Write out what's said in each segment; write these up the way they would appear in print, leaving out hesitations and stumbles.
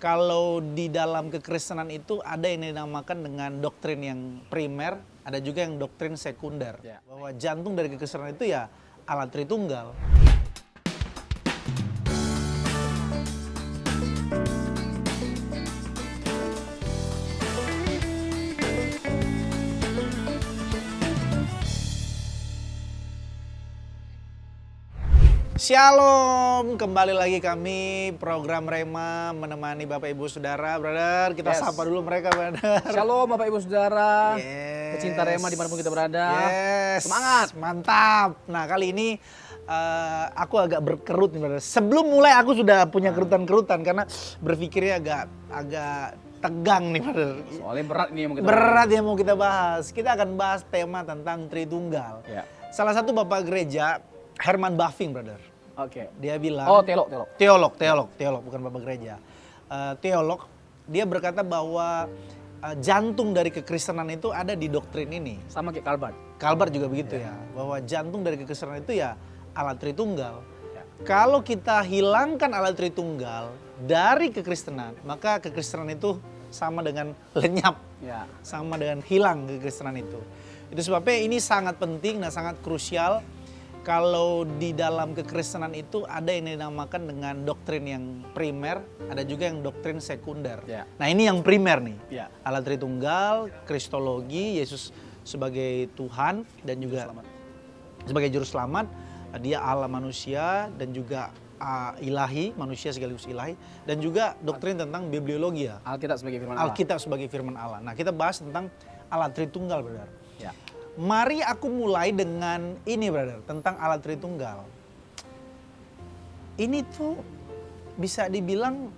Kalau di dalam kekristenan itu ada yang dinamakan dengan doktrin yang primer, ada juga yang doktrin sekunder. Ya. Bahwa jantung dari kekristenan itu ya Allah Tritunggal. Shalom, kembali lagi kami program Rema menemani Bapak Ibu Saudara, brother. Kita sapa dulu mereka, brother. Shalom Bapak Ibu Saudara, Yes. pecinta Rema dimanapun kita berada. Yes. Semangat. Mantap. Nah kali ini aku agak berkerut nih, brother. Sebelum mulai aku sudah punya kerutan-kerutan karena berpikirnya agak tegang nih, brother. Soalnya berat nih yang mau kita Berat yang mau kita bahas. Kita akan bahas tema tentang Tritunggal. Ya. Salah satu Bapak Gereja, Herman Bavinck, brother. Oke. Dia bilang, Oh, teolog. teolog, bukan Bapak Gereja. Teolog, dia berkata bahwa jantung dari kekristenan itu ada di doktrin ini. Sama kayak Calvert. Calvert juga begitu ya, bahwa jantung dari kekristenan itu ya Allah Tritunggal. Ya. Kalau kita hilangkan Allah Tritunggal dari kekristenan, maka kekristenan itu sama dengan lenyap, Ya. sama dengan hilang kekristenan itu. Itu sebabnya ini sangat penting dan sangat krusial. Kalau di dalam kekristenan itu ada yang dinamakan dengan doktrin yang primer, ada juga yang doktrin sekunder. Ya. Nah ini yang primer nih, Ya. Allah Tritunggal, Kristologi, Yesus sebagai Tuhan dan juga sebagai Juru Selamat, dia Allah manusia dan juga ilahi, manusia sekaligus ilahi, dan juga doktrin tentang bibliologi ya. Alkitab sebagai firman Allah. Alkitab sebagai firman Allah. Nah kita bahas tentang Allah Tritunggal, brother. Ya. Mari aku mulai dengan ini, brother, tentang Allah Tritunggal. Ini tuh bisa dibilang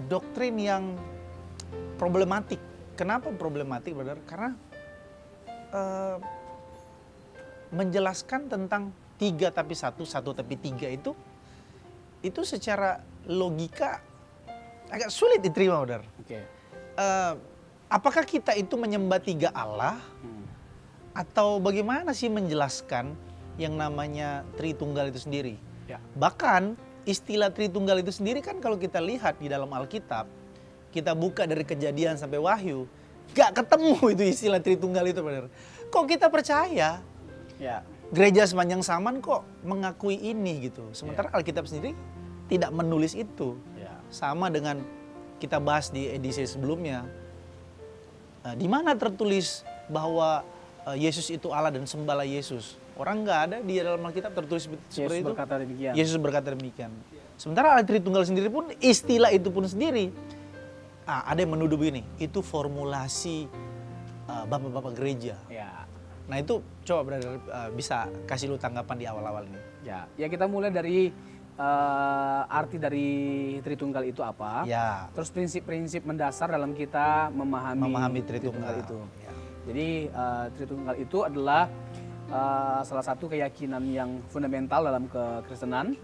doktrin yang problematik. Kenapa problematik, brother? Karena menjelaskan tentang tiga tapi satu, satu tapi tiga itu secara logika agak sulit diterima, brother. Oke. Apakah kita itu menyembah tiga Allah? Atau bagaimana sih menjelaskan yang namanya Tritunggal itu sendiri? Ya. Bahkan istilah Tritunggal itu sendiri kan kalau kita lihat di dalam Alkitab, kita buka dari Kejadian sampai Wahyu, gak ketemu itu istilah Tritunggal itu, benar. Kok kita percaya? Ya. Gereja sepanjang zaman kok mengakui ini gitu. Sementara Alkitab sendiri tidak menulis itu. Ya. Sama dengan kita bahas di edisi sebelumnya. Di mana tertulis bahwa Yesus itu Allah dan sembahlah Yesus. Orang nggak ada di dalam Alkitab tertulis seperti itu. berkata demikian. Yesus berkata demikian. Sementara Allah Tritunggal sendiri pun istilah itu pun sendiri. Ada yang menuduh begini, itu formulasi bapak-bapak gereja. Ya. Nah itu coba brother bisa kasih lu tanggapan di awal-awal ini. Ya. Ya kita mulai dari arti dari Tritunggal itu apa? Ya. Terus prinsip-prinsip mendasar dalam kita memahami Tritunggal itu. Ya. Jadi Tritunggal itu adalah salah satu keyakinan yang fundamental dalam kekristenan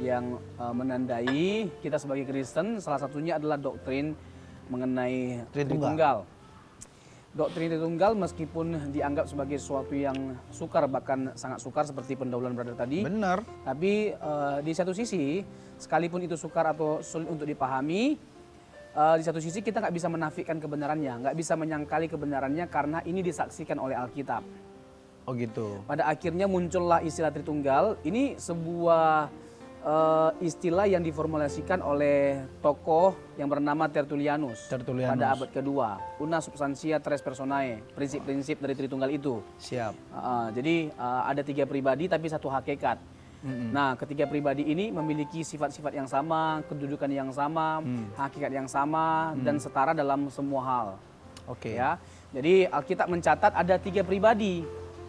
yang menandai kita sebagai Kristen. Salah satunya adalah doktrin mengenai Tritunggal. Doktrin Tritunggal meskipun dianggap sebagai sesuatu yang sukar, bahkan sangat sukar seperti pendahuluan brother tadi. Benar. Tapi di satu sisi, sekalipun itu sukar atau sulit untuk dipahami, di satu sisi kita nggak bisa menafikan kebenarannya, nggak bisa menyangkali kebenarannya karena ini disaksikan oleh Alkitab. Oh gitu. Pada akhirnya muncullah istilah Tritunggal. Ini sebuah istilah yang diformulasikan oleh tokoh yang bernama Tertullianus. Pada abad kedua. Una substantia tres personae, prinsip-prinsip dari Tritunggal itu. Siap. Jadi ada tiga pribadi tapi satu hakikat. Nah, ketiga pribadi ini memiliki sifat-sifat yang sama, kedudukan yang sama, hakikat yang sama, dan setara dalam semua hal. Oke. Ya, jadi Alkitab mencatat ada tiga pribadi.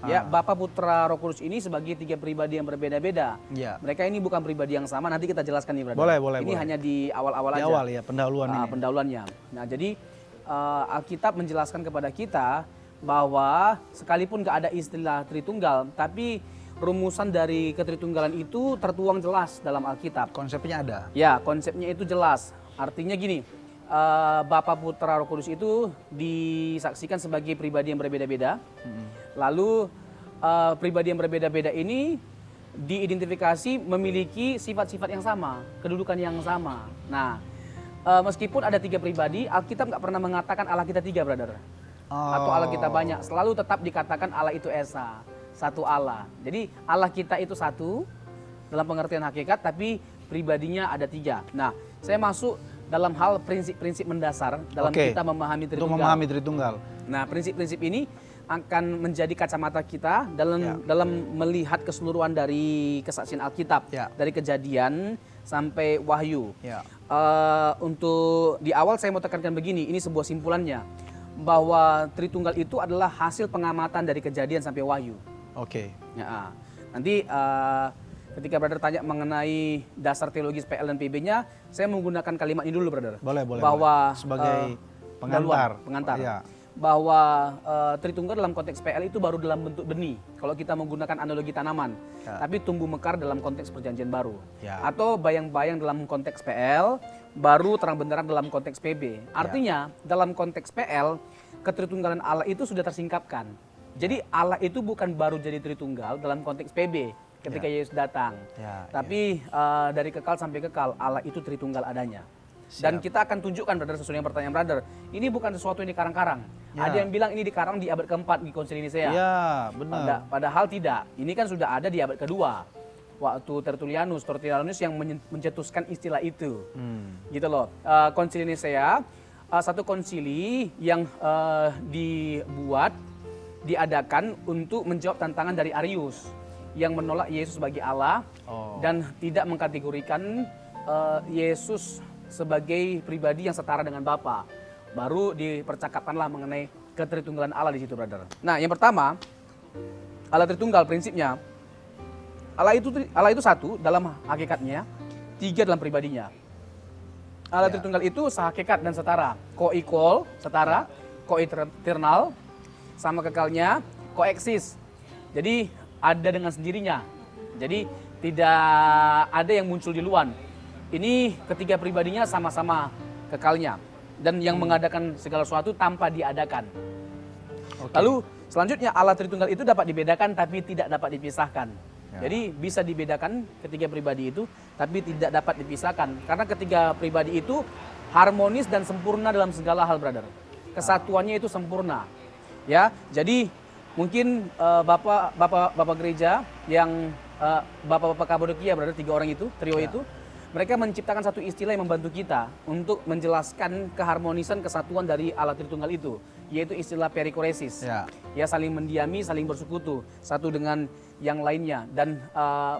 Ya, Bapa, Putra, Roh Kudus ini sebagai tiga pribadi yang berbeda-beda. Ya. Mereka ini bukan pribadi yang sama. Nanti kita jelaskan nih, Boleh. brother. Ini hanya di awal-awal aja. Di awal ya pendahuluan ini. Pendahuluannya. Nah, jadi Alkitab menjelaskan kepada kita bahwa sekalipun nggak ada istilah Tritunggal, tapi rumusan dari ketritunggalan itu tertuang jelas dalam Alkitab. Konsepnya ada. Ya, konsepnya itu jelas. Artinya gini, Bapa, Putra, Roh Kudus itu disaksikan sebagai pribadi yang berbeda-beda. Lalu pribadi yang berbeda-beda ini diidentifikasi memiliki sifat-sifat yang sama, kedudukan yang sama. Nah, meskipun ada 3 pribadi, Alkitab nggak pernah mengatakan Allah kita 3, brother. Atau Allah kita banyak. Selalu tetap dikatakan Allah itu Esa, satu Allah. Jadi Allah kita itu satu dalam pengertian hakikat, tapi pribadinya ada 3. Nah, saya masuk dalam hal prinsip-prinsip mendasar dalam kita memahami Tritunggal. Untuk memahami Tritunggal. Nah, prinsip-prinsip ini akan menjadi kacamata kita dalam melihat keseluruhan dari kesaksian Alkitab, dari Kejadian sampai Wahyu. Untuk di awal saya mau tekankan begini, ini sebuah simpulannya, bahwa Tritunggal itu adalah hasil pengamatan dari Kejadian sampai Wahyu. Ya, nanti ketika brother tanya mengenai dasar teologis PL dan PB-nya, saya menggunakan kalimat ini dulu, brother. Boleh. Bahwa sebagai pengantar. Bahwa Tritunggal dalam konteks PL itu baru dalam bentuk benih, kalau kita menggunakan analogi tanaman, tapi tumbuh mekar dalam konteks perjanjian baru, atau bayang-bayang dalam konteks PL, baru terang benderang dalam konteks PB. Artinya dalam konteks PL, ketritunggalan Allah itu sudah tersingkapkan. Jadi Allah itu bukan baru jadi Tritunggal dalam konteks PB ketika Yesus datang, tapi dari kekal sampai kekal Allah itu Tritunggal adanya. Dan kita akan tunjukkan, brother, sesuai dengan pertanyaan brother, ini bukan sesuatu yang dikarang-karang. Ada yang bilang ini dikarang di abad keempat di Konsili Nisea. Benar. Padahal tidak. Ini kan sudah ada di abad kedua. Waktu Tertullianus yang mencetuskan istilah itu. Gitu loh. Konsili Nisea, satu konsili yang diadakan untuk menjawab tantangan dari Arius yang menolak Yesus sebagai Allah dan tidak mengkategorikan Yesus sebagai pribadi yang setara dengan Bapa. Baru dipercakapkanlah mengenai ketritunggalan Allah di situ, brother. Nah, yang pertama, Allah Tritunggal prinsipnya, Allah itu satu dalam hakikatnya, 3 dalam pribadinya. Allah Tritunggal itu sehakikat dan setara, co-equal, setara, co-eternal, sama kekalnya, koeksis. Jadi ada dengan sendirinya. Jadi tidak ada yang muncul di luar. Ini ketiga pribadinya sama-sama kekalnya dan yang mengadakan segala sesuatu tanpa diadakan. Lalu selanjutnya Allah Tritunggal itu dapat dibedakan tapi tidak dapat dipisahkan. Jadi bisa dibedakan ketiga pribadi itu tapi tidak dapat dipisahkan karena ketiga pribadi itu harmonis dan sempurna dalam segala hal, brother. Kesatuannya itu sempurna. Ya, jadi mungkin bapak gereja yang bapak-bapak Kapadokia, brother, 3 orang itu, trio itu, mereka menciptakan satu istilah yang membantu kita untuk menjelaskan keharmonisan kesatuan dari Allah Tritunggal itu, yaitu istilah perikoresis. Ya, saling mendiami, saling bersekutu satu dengan yang lainnya, dan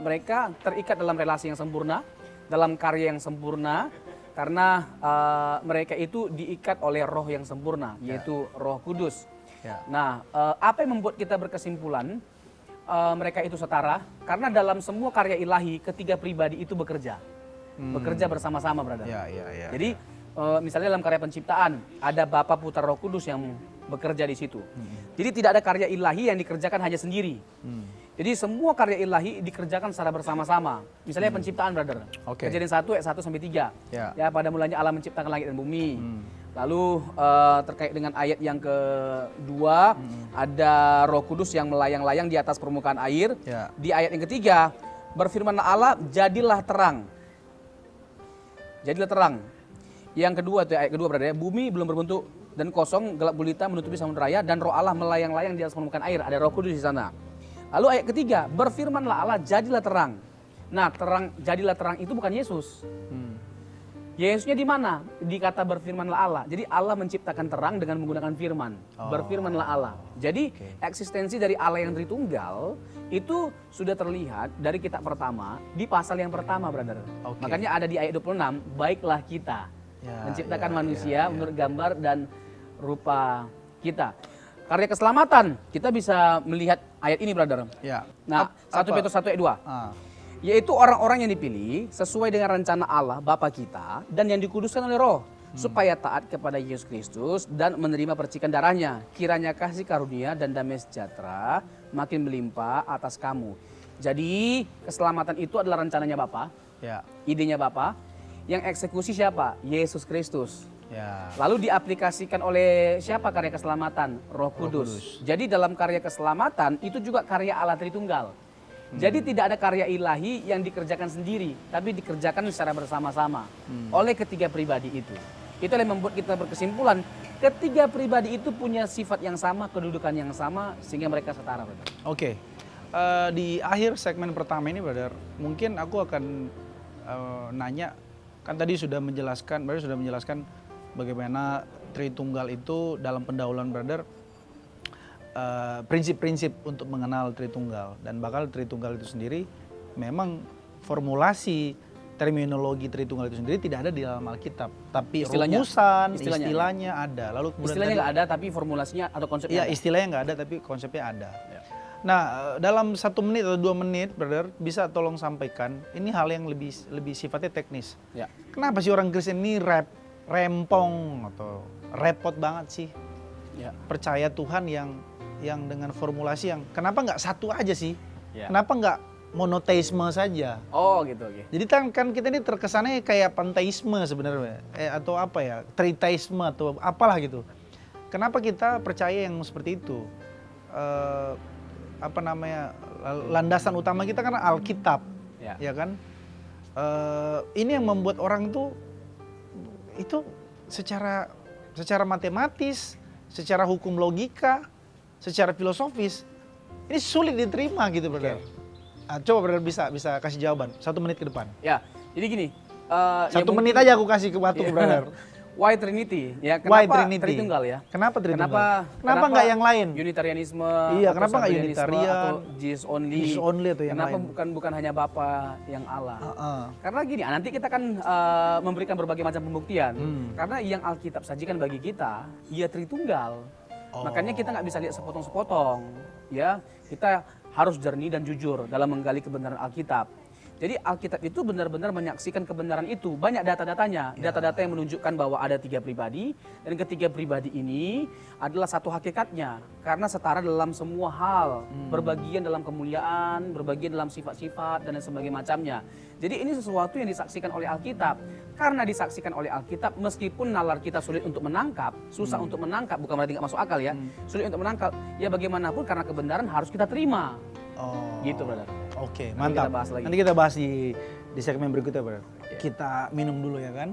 mereka terikat dalam relasi yang sempurna, dalam karya yang sempurna, karena mereka itu diikat oleh roh yang sempurna, yaitu Roh Kudus. Nah, apa yang membuat kita berkesimpulan mereka itu setara? Karena dalam semua karya ilahi, ketiga pribadi itu bekerja bersama-sama, brother. Jadi misalnya dalam karya penciptaan ada Bapa, Putra, Roh Kudus yang bekerja di situ. Jadi tidak ada karya ilahi yang dikerjakan hanya sendiri. Jadi semua karya ilahi dikerjakan secara bersama-sama. Misalnya penciptaan, brother. Kejadian 1 ayat 1 sampai 3. Ya, pada mulanya Allah menciptakan langit dan bumi. Lalu terkait dengan ayat yang kedua, ada Roh Kudus yang melayang-layang di atas permukaan air. Di ayat yang ketiga, berfirmanlah Allah, jadilah terang. Jadilah terang. Yang kedua, itu ayat kedua, berada, bumi belum berbentuk dan kosong, gelap gulita menutupi samudera raya, dan Roh Allah melayang-layang di atas permukaan air. Ada Roh Kudus di sana. Lalu ayat ketiga, berfirmanlah Allah, jadilah terang. Nah, jadilah terang itu bukan Yesus. Yesusnya di mana? Di kata berfirmanlah Allah. Jadi Allah menciptakan terang dengan menggunakan firman. Berfirmanlah Allah. Jadi eksistensi dari Allah yang Tritunggal itu sudah terlihat dari kitab pertama di pasal yang pertama, brother. Makanya ada di ayat 26, baiklah kita menciptakan manusia menurut gambar dan rupa kita. Karya keselamatan, kita bisa melihat ayat ini, brother. Nah, 1 Petrus 1 ayat 2. Yaitu orang-orang yang dipilih sesuai dengan rencana Allah Bapa kita dan yang dikuduskan oleh Roh supaya taat kepada Yesus Kristus dan menerima percikan darahnya. Kiranya kasih karunia dan damai sejahtera makin melimpah atas kamu. Jadi keselamatan itu adalah rencananya Bapa, idenya Bapa. Yang eksekusi siapa? Yesus Kristus. Lalu diaplikasikan oleh siapa karya keselamatan? Roh Kudus. Jadi dalam karya keselamatan itu juga karya Allah Tritunggal. Jadi tidak ada karya ilahi yang dikerjakan sendiri, tapi dikerjakan secara bersama-sama oleh ketiga pribadi itu. Itu yang membuat kita berkesimpulan ketiga pribadi itu punya sifat yang sama, kedudukan yang sama, sehingga mereka setara. Oke. Di akhir segmen pertama ini, Brother, mungkin aku akan nanya, kan tadi sudah menjelaskan bagaimana Tritunggal itu dalam pendahuluan Brother, prinsip-prinsip untuk mengenal Tritunggal, dan bakal Tritunggal itu sendiri memang formulasi terminologi Tritunggal itu sendiri tidak ada di dalam Alkitab, tapi rumusan, istilahnya ada. Lalu kemudian istilahnya nggak ada, tapi formulasinya atau konsepnya ada. Istilahnya nggak ada, tapi konsepnya ada. Ya. Nah, dalam 1 menit atau 2 menit, Brother, bisa tolong sampaikan, ini hal yang lebih sifatnya teknis. Ya. Kenapa sih orang Kristen ini rempong atau repot banget sih? Ya. Percaya Tuhan yang dengan formulasi yang kenapa nggak satu aja sih? Ya. Kenapa nggak monoteisme saja? Oh gitu, oke. Jadi kan kita ini terkesannya kayak panteisme sebenarnya, atau apa ya, triteisme atau apalah gitu. Kenapa kita percaya yang seperti itu? Landasan utama kita kan Alkitab, ya kan? Ini yang membuat orang tuh itu secara matematis, secara hukum logika, secara filosofis, ini sulit diterima gitu, Brother. Coba Brother bisa kasih jawaban 1 menit ke depan. Ya, jadi gini. 1 menit aja aku kasih ke waktu, Brother. Why Trinity? Ya, Why Trinity? Tritunggal ya? Kenapa Tritunggal? Kenapa nggak yang lain? Unitarianisme? Iya, kenapa nggak Unitarian? Atau Jesus only? Jesus only atau yang kenapa lain? bukan hanya Bapa yang Allah? Karena gini, nanti kita kan memberikan berbagai macam pembuktian. Karena yang Alkitab sajikan bagi kita, ya Tritunggal. Makanya kita nggak bisa lihat sepotong-sepotong. Ya, kita harus jernih dan jujur dalam menggali kebenaran Alkitab. Jadi Alkitab itu benar-benar menyaksikan kebenaran itu. Banyak data-datanya, data-data yang menunjukkan bahwa ada 3 pribadi, dan ketiga pribadi ini adalah satu hakikatnya. Karena setara dalam semua hal, berbagian dalam kemuliaan, berbagian dalam sifat-sifat, dan sebagainya macamnya. Jadi ini sesuatu yang disaksikan oleh Alkitab. Karena disaksikan oleh Alkitab, meskipun nalar kita sulit untuk menangkap, susah untuk menangkap, bukan berarti nggak masuk akal ya, sulit untuk menangkap, ya bagaimanapun karena kebenaran harus kita terima. Gitu, Brother. Oke, mantap. Nanti kita bahas di segmen berikutnya, Brother. Kita minum dulu ya kan.